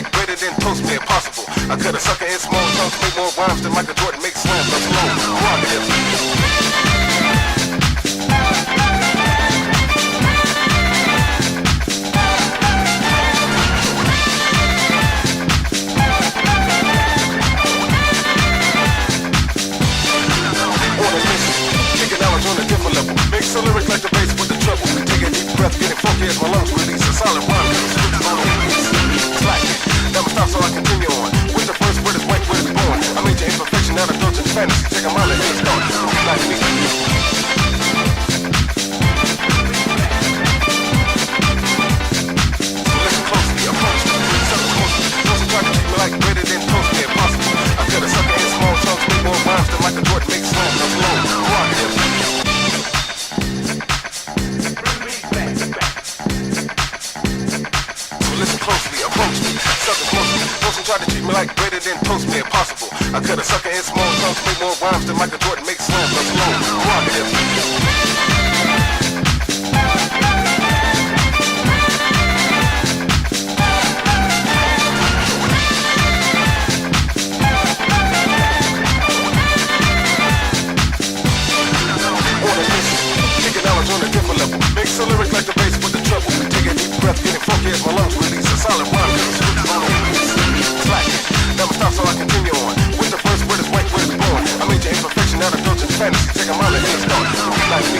like greater than toast me impossible. I cut a sucker in small chunks, make more rhymes than Michael Jordan makes slams. Let's go. On a different level, mix the lyrics like the bass with the treble. Take a deep breath, getting funky as my lungs release a solid rhyme. Switches on the release, slack it. Never stop, so I continue on. With the first word is white, word is born. I made your imperfection out of indulgent fantasy. Take a mile and head start. Like me. So listen closely, approach me. Sucker closely. Don't try to treat me like greater than toast me impossible. I cut a sucker in small chunks, make more rhymes than Michael Jordan makes slams. Let's go. Rock it. Try to treat me like greater than toast me impossible. I cut a sucker in small chunks, make more rhymes than Michael Jordan makes slams. Let's go. Rock it. On a different level, mix the lyrics like the bass with the treble. Take a deep breath, getting funky as my lungs release a solid rhyme. Never stop, so I continue on. With the first word is white, word is born. I made your imperfection out of indulgent fantasy. Take a mile and head start. Like me.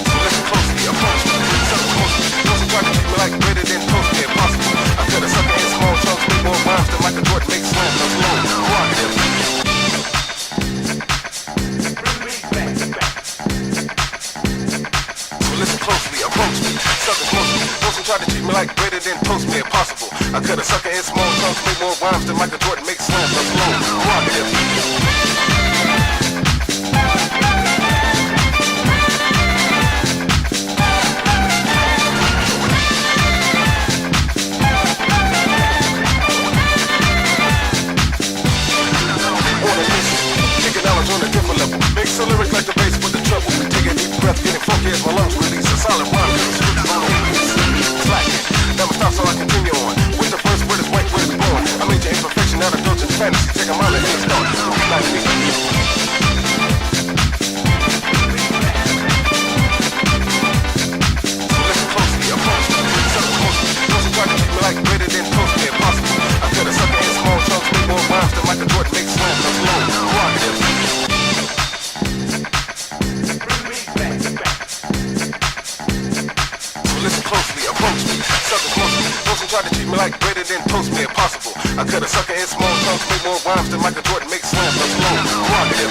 So listen closely, approach me. Sucker closely. Don't try to treat me like greater than toast me impossible. I cut a sucker in small chunks, make more rhymes than Michael Jordan makes slams. Let's go. Rock it. Listen closely, approach me. Sucker closely. Don't try to treat me like greater than toast me impossible. I cut a sucker in small chunks, make more rhymes than Michael Jordan makes slams. Let's go. Rock it. On a different level, mix the lyrics like the bass with the treble. Take a deep breath, getting funky as my lungs release a solid rhyme. Switches on the release, slack it. Never stop, so I continue on. With the first word is white, word is born. I made your imperfection out of indulgent fantasy. Take a mile and head start. Like me. So listen closely, approach me. Sucker closely. Don't try to treat me like greater than toast me impossible. I cut a sucker in small chunks, make more rhymes than Michael Jordan makes slams. Let's go. Rock it. Listen closely, approach me. Sucker closely. Don't try to treat me like greater than toast me impossible. I cut a sucker in small chunks, make more rhymes than Michael Jordan makes slams. Let's go. Rock it.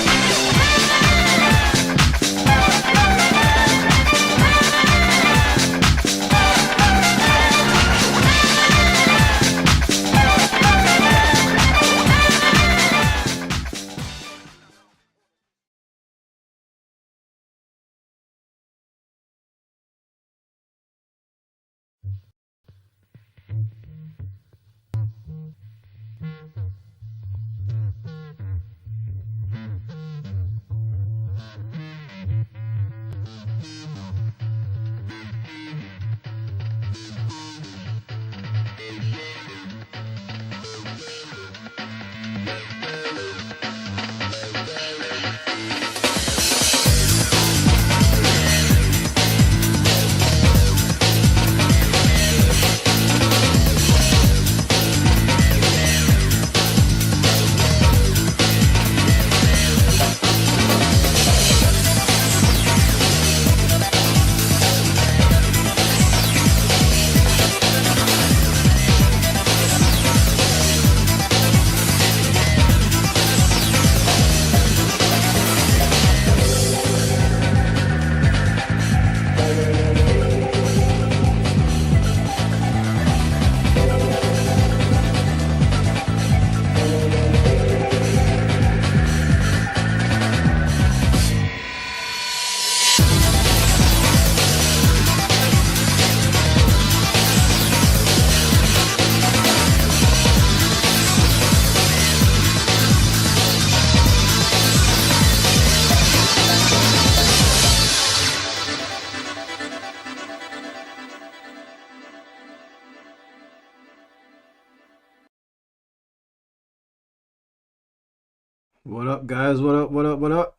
What up, guys? What up? What up? What up?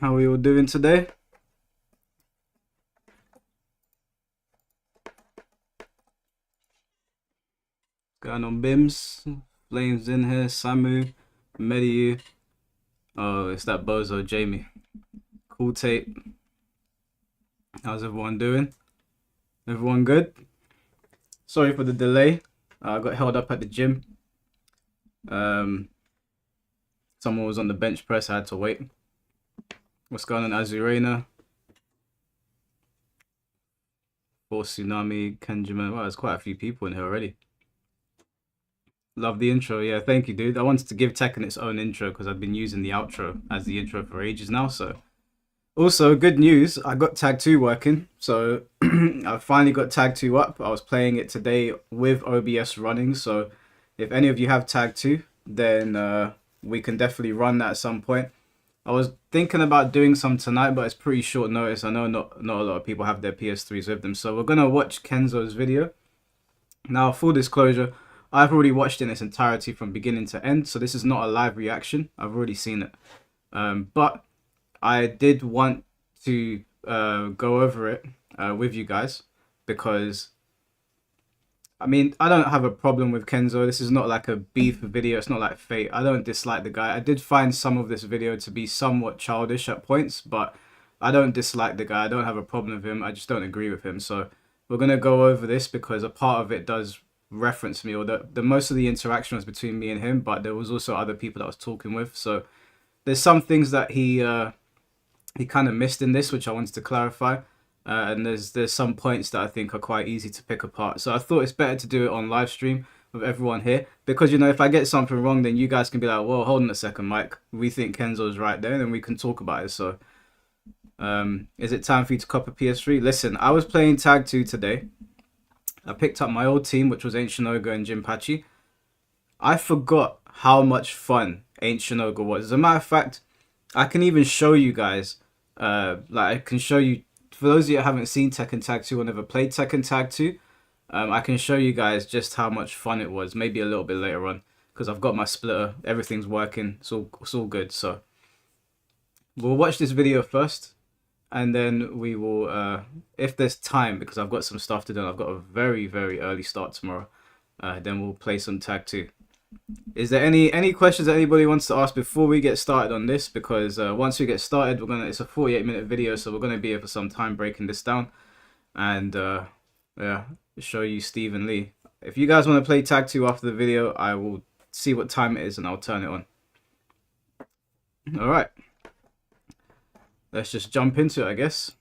How are you all doing today? Going on Bims, Flames in here, Samu, Mediu. Oh, it's that bozo Jamie. Cool tape. How's everyone doing? Everyone good? Sorry for the delay. I got held up at the gym. Someone was on the bench press. I had to wait. What's going on, Azurena? Force Tsunami, Kenjaman. Wow, there's quite a few people in here already. Love the intro. Yeah, thank you, dude. I wanted to give Tekken its own intro because I've been using the outro as the intro for ages now. So, also good news. I got Tag 2 working. So I finally got Tag 2 up. I was playing it today with OBS running. So if any of you have Tag 2, then we can definitely run that at some point. I was thinking about doing some tonight, but it's pretty short notice. I know not a lot of people have their PS3s with them. So we're going to watch Kensou's video. Now, full disclosure, I've already watched it in its entirety from beginning to end. So this is not a live reaction. I've already seen it. But I did want to go over it with you guys because, I mean, I don't have a problem with Kensou. This is not like a beef video. It's not like Fate. I don't dislike the guy. I did find some of this video to be somewhat childish at points, but I don't dislike the guy. I don't have a problem with him. I just don't agree with him. So we're going to go over this because a part of it does reference me, or the most of the interaction was between me and him, but there was also other people that I was talking with. So there's some things that he kind of missed in this, which I wanted to clarify. And there's some points that I think are quite easy to pick apart. So I thought it's better to do it on live stream with everyone here because, you know, if I get something wrong, then you guys can be like, well, hold on a second, Mike. We think Kensou's right there, and then we can talk about it. So is it time for you to cop a PS3? Listen, I was playing Tag 2 today. I picked up my old team, which was Ancient Ogre and Jinpachi. I forgot how much fun Ancient Ogre was. As a matter of fact, I can even show you guys, I can show you, for those of you that haven't seen Tekken Tag 2 or never played Tekken Tag 2, I can show you guys just how much fun it was, maybe a little bit later on, because I've got my splitter, everything's working, it's all good. So we'll watch this video first, and then we will, if there's time, because I've got some stuff to do, I've got a very, very early start tomorrow, then we'll play some Tag 2. Is there any questions that anybody wants to ask before we get started on this? Because once we get started, it's a 48-minute video, so we're gonna be here for some time breaking this down, and yeah, show you Steve and Lee. If you guys want to play Tag 2 after the video, I will see what time it is and I'll turn it on. All right, let's just jump into it, I guess.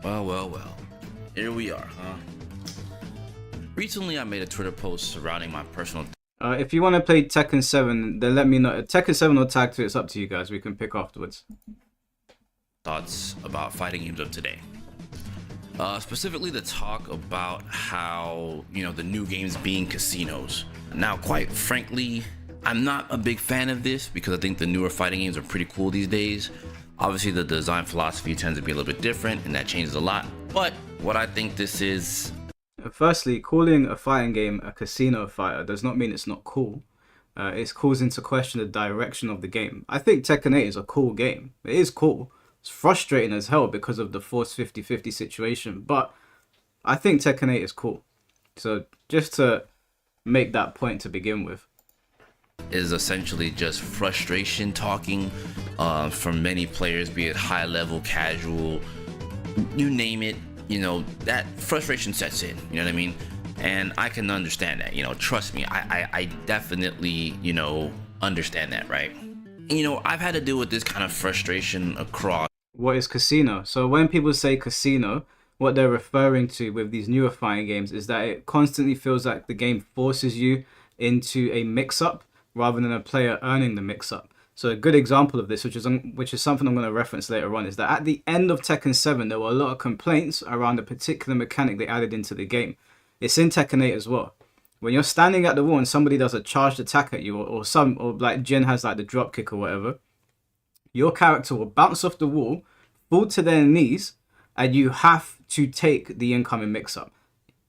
Well. Here we are, huh? Recently, I made a Twitter post surrounding my personal... If you want to play Tekken 7, then let me know. Tekken 7 or Tag 2, it's up to you guys. We can pick afterwards. thoughts about fighting games of today. Specifically to talk about how, the new games being casinos. Now, quite frankly, I'm not a big fan of this because I think the newer fighting games are pretty cool these days. Obviously, the design philosophy tends to be a little bit different, and that changes a lot. But what I think this is... Firstly, calling a fighting game a casino fighter does not mean it's not cool. It calls into question the direction of the game. I think Tekken 8 is a cool game. It is cool. It's frustrating as hell because of the forced 50-50 situation, but I think Tekken 8 is cool. So just to make that point to begin with. Is essentially just frustration talking from many players, be it high level, casual, you name it. That frustration sets in, you know what I mean? And I can understand that, trust me, I definitely, understand that, right? And, I've had to deal with this kind of frustration across. What is casino? So when people say casino, what they're referring to with these newer fighting games is that it constantly feels like the game forces you into a mix-up rather than a player earning the mix-up. So a good example of this, which is something I'm going to reference later on, is that at the end of Tekken 7, there were a lot of complaints around a particular mechanic they added into the game. It's in Tekken 8 as well. When you're standing at the wall and somebody does a charged attack at you, or like Jin has like the drop kick or whatever, your character will bounce off the wall, fall to their knees, and you have to take the incoming mix-up.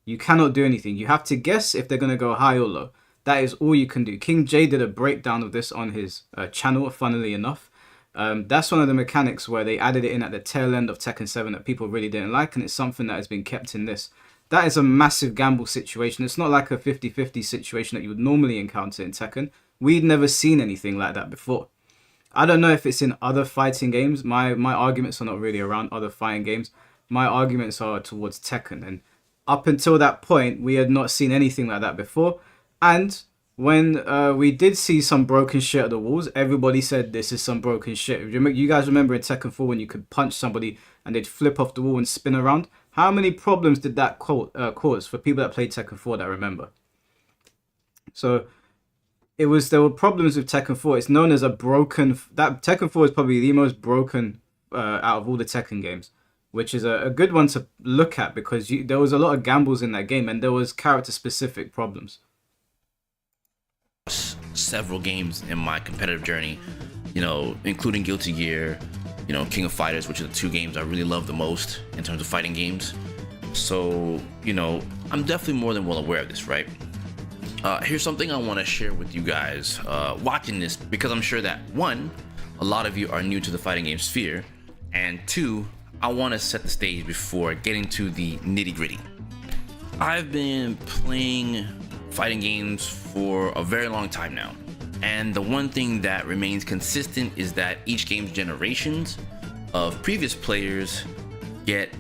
You cannot do anything. You have to guess if they're going to go high or low. That is all you can do. King J did a breakdown of this on his channel, funnily enough. That's one of the mechanics where they added it in at the tail end of Tekken 7 that people really didn't like, and it's something that has been kept in this. That is a massive gamble situation. It's not like a 50-50 situation that you would normally encounter in Tekken. We'd never seen anything like that before. I don't know if it's in other fighting games. My arguments are not really around other fighting games. My arguments are towards Tekken. And up until that point, we had not seen anything like that before. And when we did see some broken shit at the walls, everybody said this is some broken shit. You guys remember in Tekken 4 when you could punch somebody and they'd flip off the wall and spin around? How many problems did that cause for people that played Tekken 4 that remember? So there were problems with Tekken 4. It's known as a broken... Tekken 4 is probably the most broken out of all the Tekken games, which is a good one to look at because there was a lot of gambles in that game and there was character-specific problems. Several games in my competitive journey, including Guilty Gear, King of Fighters, which are the two games I really love the most in terms of fighting games. So, I'm definitely more than well aware of this, right? Here's something I want to share with you guys watching this, because I'm sure that, one, a lot of you are new to the fighting game sphere, and two, I want to set the stage before getting to the nitty-gritty. I've been playing fighting games for a very long time now, and the one thing that remains consistent is that each game's generations of previous players get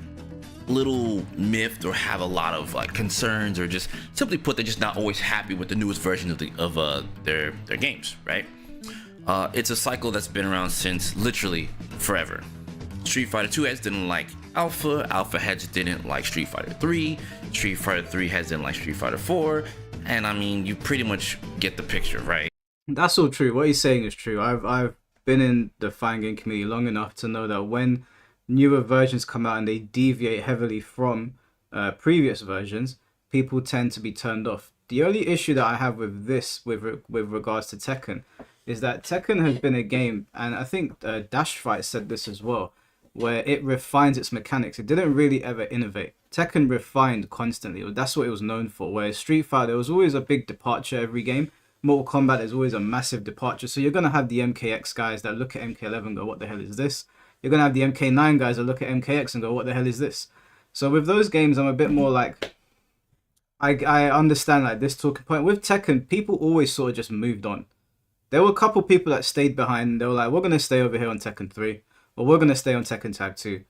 little miffed or have a lot of concerns, or just simply put, they're just not always happy with the newest version of their games, right? It's a cycle that's been around since literally forever. Street Fighter 2 heads didn't like Alpha heads didn't like Street Fighter 3, Street Fighter 3 heads didn't like Street Fighter 4, and I mean, you pretty much get the picture, right? That's all true. What he's saying is true. I've been in the fighting game community long enough to know that when newer versions come out and they deviate heavily from previous versions, people tend to be turned off. The only issue that I have with this, with regards to Tekken, is that Tekken has been a game, and I think Dash Fight said this as well, where it refines its mechanics. It didn't really ever innovate. Tekken refined constantly. That's what it was known for. Whereas Street Fighter, there was always a big departure every game. Mortal Kombat, there's always a massive departure. So you're going to have the MKX guys that look at MK11 and go, what the hell is this? You're going to have the MK9 guys that look at MKX and go, what the hell is this? So with those games, I'm a bit more like... I understand this talking point. With Tekken, people always sort of just moved on. There were a couple people that stayed behind and they were like, we're going to stay over here on Tekken 3. Or we're going to stay on Tekken Tag 2.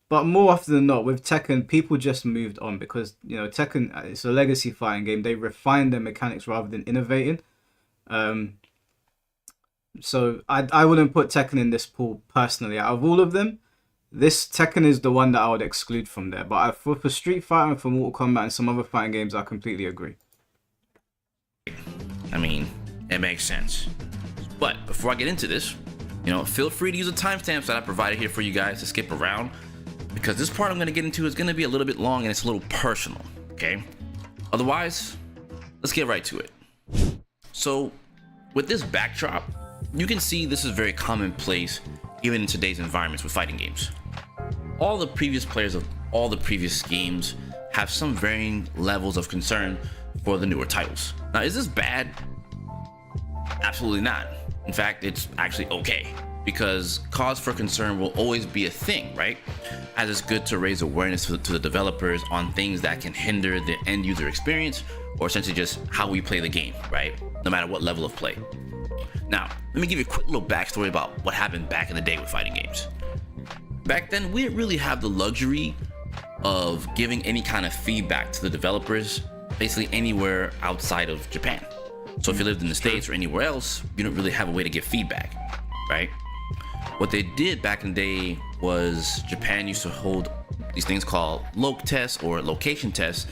But more often than not, with Tekken, people just moved on because, Tekken, it's a legacy fighting game. They refine their mechanics rather than innovating. So I wouldn't put Tekken in this pool personally. Out of all of them, this Tekken is the one that I would exclude from there. But for Street Fighter and for Mortal Kombat and some other fighting games, I completely agree. I mean, it makes sense. But before I get into this, feel free to use the timestamps that I provided here for you guys to skip around, because this part I'm going to get into is going to be a little bit long and it's a little personal, okay? Otherwise, let's get right to it. So, with this backdrop, you can see this is very commonplace even in today's environments with fighting games. All the previous players of all the previous games have some varying levels of concern for the newer titles. Now, is this bad? Absolutely not. In fact, it's actually okay, because cause for concern will always be a thing, right? As it's good to raise awareness to the developers on things that can hinder the end user experience, or essentially just how we play the game, right? No matter what level of play. Now, let me give you a quick little backstory about what happened back in the day with fighting games. Back then, we didn't really have the luxury of giving any kind of feedback to the developers, basically anywhere outside of Japan. So if you lived in the States or anywhere else, you don't really have a way to give feedback, right? What they did back in the day was Japan used to hold these things called loc tests or location tests,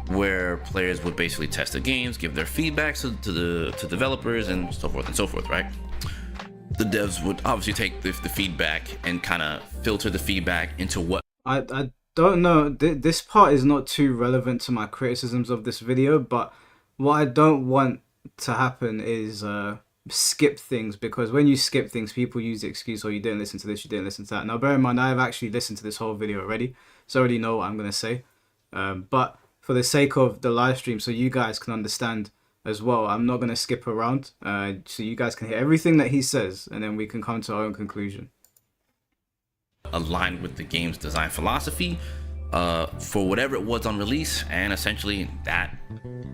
where players would basically test the games, give their feedback to developers and so forth, right? The devs would obviously take the feedback and kind of filter the feedback into what... I don't know, this part is not too relevant to my criticisms of this video, but what I don't want to happen is skip things, because when you skip things, people use the excuse, or you didn't listen to this, you didn't listen to that. Now, bear in mind, I have actually listened to this whole video already, so I already know what I'm going to say. But for the sake of the live stream, so you guys can understand as well, I'm not going to skip around, so you guys can hear everything that he says, and then we can come to our own conclusion. Aligned with the game's design philosophy for whatever it was on release, and essentially that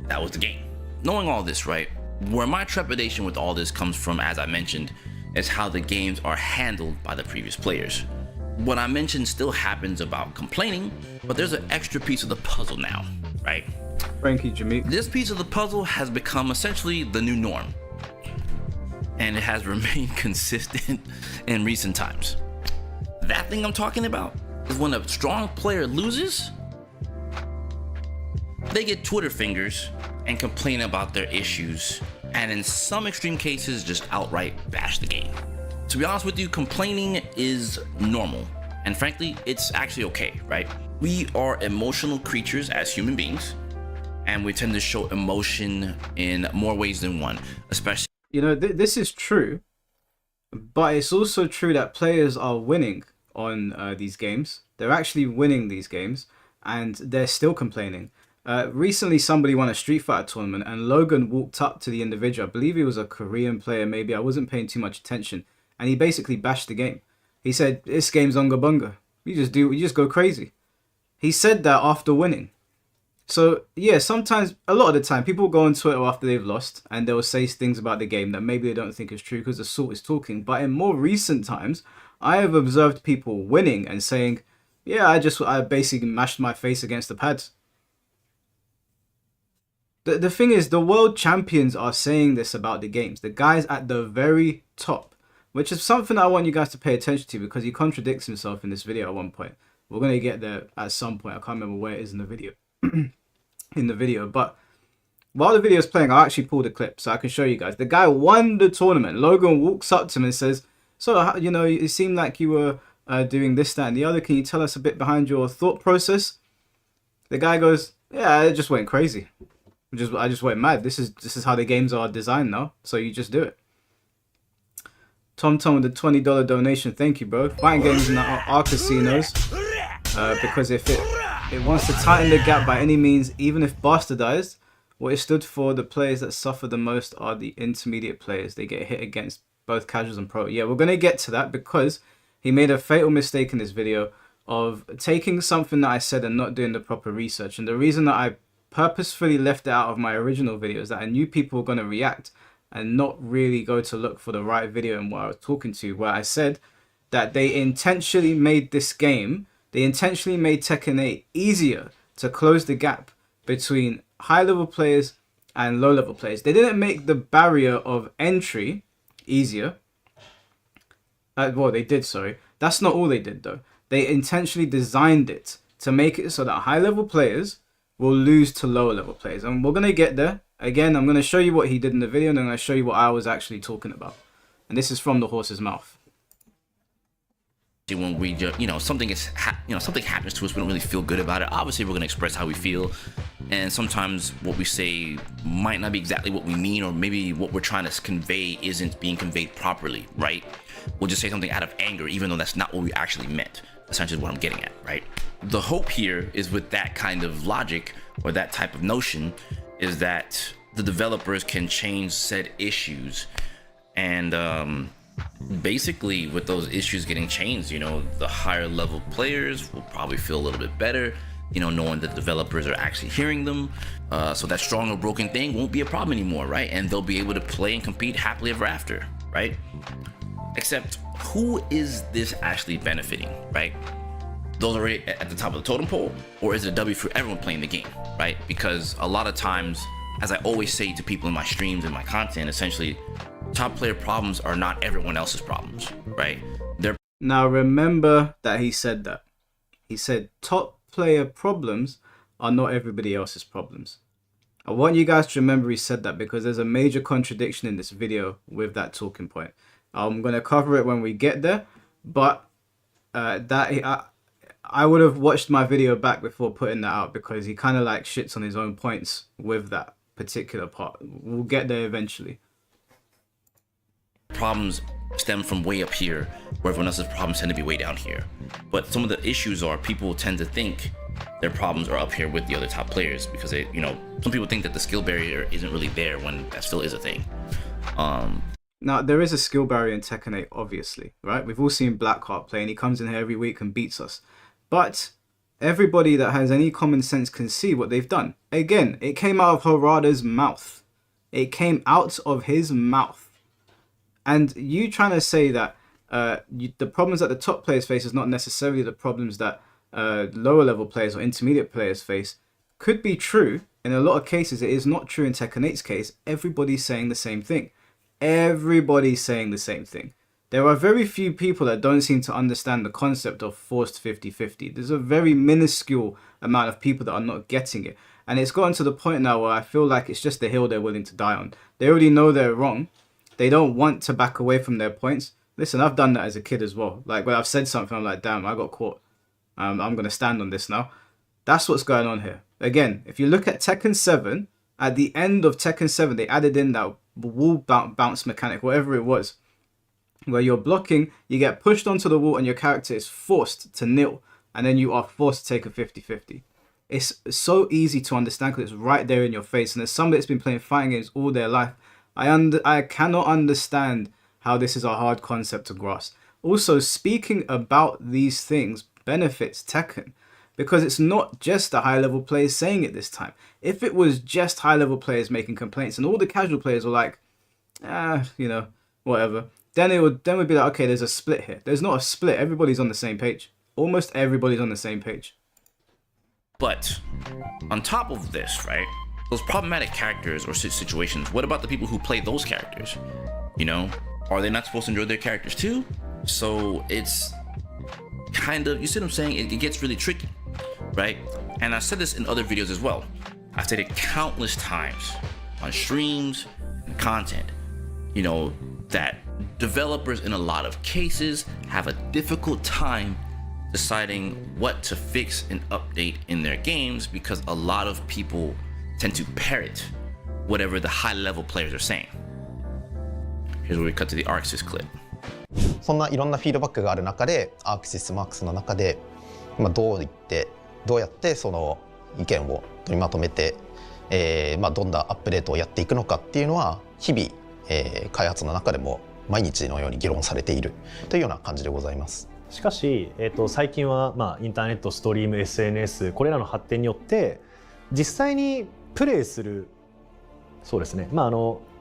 was the game. Knowing all this, right, where my trepidation with all this comes from, as I mentioned, is how the games are handled by the previous players. What I mentioned still happens about complaining, but there's an extra piece of the puzzle now, right? Thank you, Jimmy. This piece of the puzzle has become essentially the new norm, and it has remained consistent in recent times. That thing I'm talking about is when a strong player loses, they get Twitter fingers and complain about their issues, and in some extreme cases just outright bash the game. To be honest with you, complaining is normal, and frankly, it's actually okay, right? We are emotional creatures as human beings, and we tend to show emotion in more ways than one, especially... You know, this is true, but it's also true that players are winning on these games. They're actually winning these games, and they're still complaining. Recently, somebody won a Street Fighter tournament, and Logan walked up to the individual. I believe he was a Korean player, maybe. I wasn't paying too much attention. And he basically bashed the game. He said, this game's Unga Bunga. You just go crazy. He said that after winning. So, yeah, sometimes, a lot of the time, people go on Twitter after they've lost, and they'll say things about the game that maybe they don't think is true because the salt is talking. But in more recent times, I have observed people winning and saying, yeah, I basically mashed my face against the pads. The thing is, the world champions are saying this about the games. The guys at the very top, which is something I want you guys to pay attention to, because he contradicts himself in this video at one point. We're going to get there at some point. I can't remember where it is in the video. But while the video is playing, I'll actually pull the clip so I can show you guys. The guy won the tournament. Logan walks up to him and says, so, you know, it seemed like you were doing this, that, and the other. Can you tell us a bit behind your thought process? The guy goes, yeah, I just went crazy. I just went mad. This is how the games are designed now. So you just do it. Tom with the $20 donation. Thank you, bro. Fighting games are casinos. Because if it wants to tighten the gap by any means, even if bastardized, what it stood for, the players that suffer the most are the intermediate players. They get hit against both casuals and pro. Yeah, we're going to get to that, because he made a fatal mistake in this video of taking something that I said and not doing the proper research. And the reason that I purposefully left it out of my original video is that I knew people were going to react and not really go to look for the right video and what I was talking to, where I said that they intentionally made this game, they intentionally made Tekken 8 easier to close the gap between high-level players and low-level players. They didn't make the barrier of entry easier. Well, they did, sorry. That's not all they did, though. They intentionally designed it to make it so that high-level players will lose to lower-level players. And we're going to get there. Again, I'm going to show you what he did in the video, and I'm going to show you what I was actually talking about. And this is from the horse's mouth. When we just, something happens to us, we don't really feel good about it. Obviously, we're going to express how we feel, and sometimes what we say might not be exactly what we mean, or maybe what we're trying to convey isn't being conveyed properly, right? We'll just say something out of anger, even though that's not what we actually meant. Essentially what I'm getting at, right? The hope here is, with that kind of logic or that type of notion, is that the developers can change said issues, and basically with those issues getting changed, the higher level players will probably feel a little bit better, knowing that developers are actually hearing them, so that strong or broken thing won't be a problem anymore, right? And they'll be able to play and compete happily ever after, right? Except, who is this actually benefiting, right? Those already at the top of the totem pole, or is it a W for everyone playing the game, right? Because a lot of times, as I always say to people in my streams and my content, essentially, top player problems are not everyone else's problems, right? Now remember that he said that. He said top player problems are not everybody else's problems. I want you guys to remember he said that, because there's a major contradiction in this video with that talking point. I'm going to cover it when we get there, but I would have watched my video back before putting that out, because he kind of like shits on his own points with that particular part. We'll get there eventually. problems stem from way up here, where everyone else's problems tend to be way down here. But some of the issues are people tend to think their problems are up here with the other top players because they, some people think that the skill barrier isn't really there when that still is a thing. Now, there is a skill barrier in Tekken 8, obviously, right? We've all seen Blackheart play, and he comes in here every week and beats us. But everybody that has any common sense can see what they've done. Again, it came out of Harada's mouth. It came out of his mouth. And you trying to say that the problems that the top players face is not necessarily the problems that lower level players or intermediate players face could be true. In a lot of cases, it is not true in Tekken 8's case. Everybody's saying the same thing. Everybody's saying the same thing. There are very few people that don't seem to understand the concept of forced 50-50. There's a very minuscule amount of people that are not getting it. And it's gotten to the point now where I feel like it's just the hill they're willing to die on. They already know they're wrong. They don't want to back away from their points. Listen, I've done that as a kid as well. Like when I've said something, I'm like, damn, I got caught. I'm going to stand on this now. That's what's going on here. Again, if you look at Tekken 7, at the end of Tekken 7, they added in that wall bounce mechanic, whatever it was, where you're blocking, you get pushed onto the wall and your character is forced to kneel, and then you are forced to take a 50-50. It's so easy to understand because it's right there in your face, and as somebody that's been playing fighting games all their life, I cannot understand how this is a hard concept to grasp. Also, speaking about these things benefits Tekken, because it's not just the high-level players saying it this time. If it was just high-level players making complaints and all the casual players were like, whatever, then it would be like, okay, there's a split here. There's not a split. Everybody's on the same page. Almost everybody's on the same page. But on top of this, right, those problematic characters or situations, what about the people who play those characters? Are they not supposed to enjoy their characters too? So it's kind of, you see what I'm saying? It gets really tricky, right? And I've said this in other videos as well. I've said it countless times on streams and content, that developers in a lot of cases have a difficult time deciding what to fix and update in their games because a lot of people tend to parrot whatever the high-level players are saying. Here's where we cut to the Arxis clip. そんないろんなフィードバックがある中で、アークシスマックスの中で、どうやってその意見を取りまとめて、どんなアップデートをやっていくのかっていうのは日々、開発の中でも毎日のように議論されているというような感じでございます。しかし、最近は、インターネット、ストリーム、SNS これらの発展によって実際にプレイするそうですね、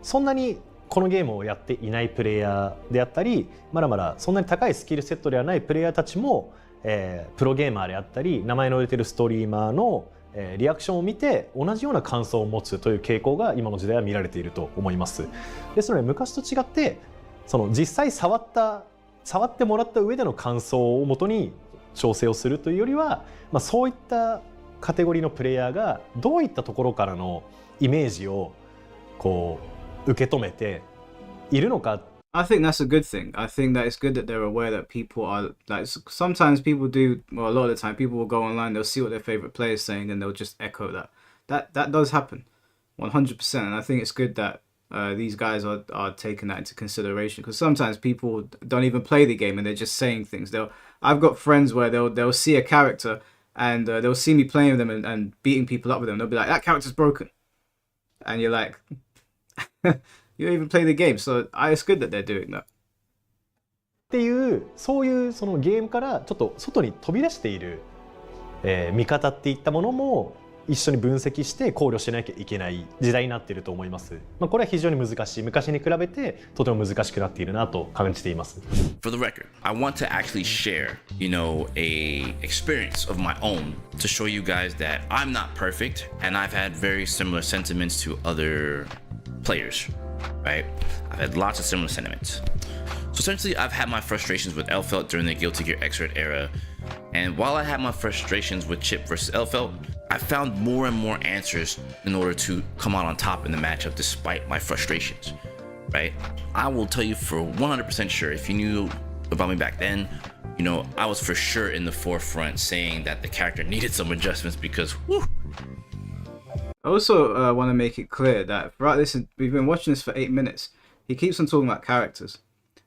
そんなにこのゲームをやっていないプレイヤーであったりまだそんなに高いスキルセットではないプレイヤーたちも、プロゲーマーであったり名前の売れてるストリーマーの、リアクションを見て同じような感想を持つという傾向が今の時代は見られていると思います。ですので昔と違ってその実際触ってもらった上での感想をもとに調整をするというよりは、そういったカテゴリーのプレイヤーがどういったところからのイメージをこう受け止めているのか。I think that's a good thing. I think that it's good that they're aware that people are like, sometimes people do, well, a lot of the time people will go online, they'll see what their favorite player is saying and they'll just echo that. That does happen 100%. And I think it's good that these guys are taking that into consideration, because sometimes people don't even play the game and they're just saying things. I've got friends where they'll see a character and they'll see me playing with them and beating people up with them. They'll be like, that character's broken. And you're like, you don't even play the game. So it's good that they're doing that. っていうそういうそのゲームからちょっと外に飛び出している、見方っていったものも一緒に分析して考慮しなきゃいけない時代になっていると思います。これは非常に難しい。昔に比べてとても難しくなっているなと感じています。For the record, I want to actually share, a experience of my own to show you guys that I'm not perfect and I've had very similar sentiments to other players, right? I've had lots of similar sentiments. So essentially, I've had my frustrations with Elfelt during the Guilty Gear Xrd era, and while I had my frustrations with Chip versus Elfelt, I found more and more answers in order to come out on top in the matchup despite my frustrations, right? I will tell you for 100% sure, if you knew about me back then, I was for sure in the forefront saying that the character needed some adjustments because, whew. I also want to make it clear that throughout this, we've been watching this for 8 minutes. He keeps on talking about characters.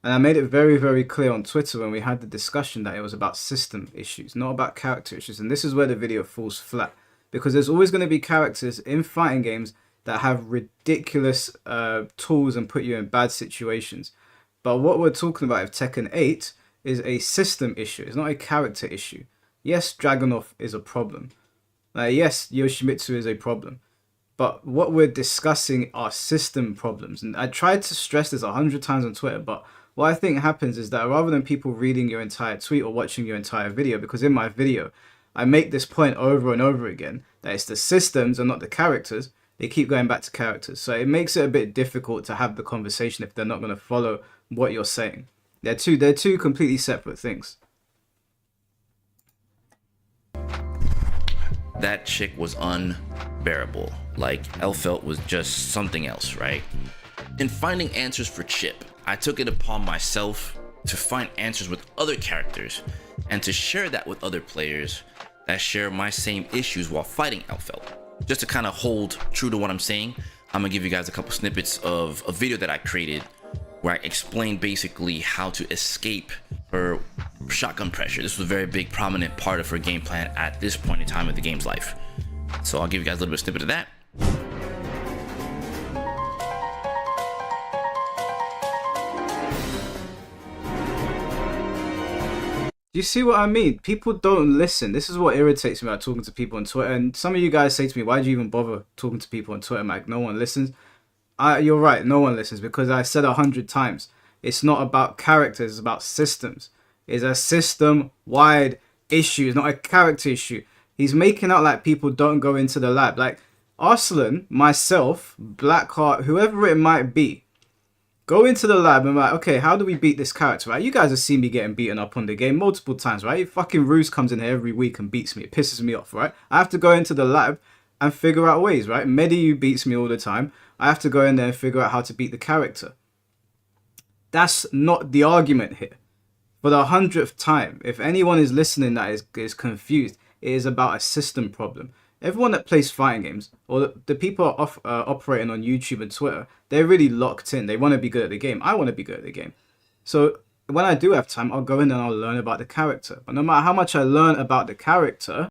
And I made it very, very clear on Twitter when we had the discussion that it was about system issues, not about character issues. And this is where the video falls flat. Because there's always going to be characters in fighting games that have ridiculous tools and put you in bad situations. But what we're talking about with Tekken 8 is a system issue. It's not a character issue. Yes, Dragunov is a problem. Yes, Yoshimitsu is a problem. But what we're discussing are system problems. And I tried to stress this 100 times on Twitter, but what I think happens is that rather than people reading your entire tweet or watching your entire video, because in my video, I make this point over and over again, that it's the systems and not the characters, they keep going back to characters. So it makes it a bit difficult to have the conversation if they're not going to follow what you're saying. They're two completely separate things. That chick was unbearable. Like, Elfelt was just something else, right? In finding answers for Chip, I took it upon myself to find answers with other characters and to share that with other players that share my same issues while fighting Elfelt. Just to kind of hold true to what I'm saying, I'm gonna give you guys a couple snippets of a video that I created where I explained basically how to escape her shotgun pressure. This was a very big, prominent part of her game plan at this point in time of the game's life. So I'll give you guys a little bit of snippet of that. Do you see what I mean? People don't listen. This is what irritates me about talking to people on Twitter. And some of you guys say to me, why do you even bother talking to people on Twitter, Mike? No one listens. You're right, no one listens, because I said 100 times, it's not about characters, it's about systems. It's a system-wide issue, it's not a character issue. He's making out like people don't go into the lab. Like, Arslan, myself, Blackheart, whoever it might be, go into the lab and like, okay, how do we beat this character, right? You guys have seen me getting beaten up on the game multiple times, right? Fucking Roos comes in here every week and beats me. It pisses me off, right? I have to go into the lab and figure out ways, right? Mediu beats me all the time. I have to go in there and figure out how to beat the character. That's not the argument here. For the 100th time, if anyone is listening that is confused, it is about a system problem. Everyone that plays fighting games, or the people operating on YouTube and Twitter, they're really locked in. They want to be good at the game. I want to be good at the game. So when I do have time, I'll go in and I'll learn about the character. But no matter how much I learn about the character,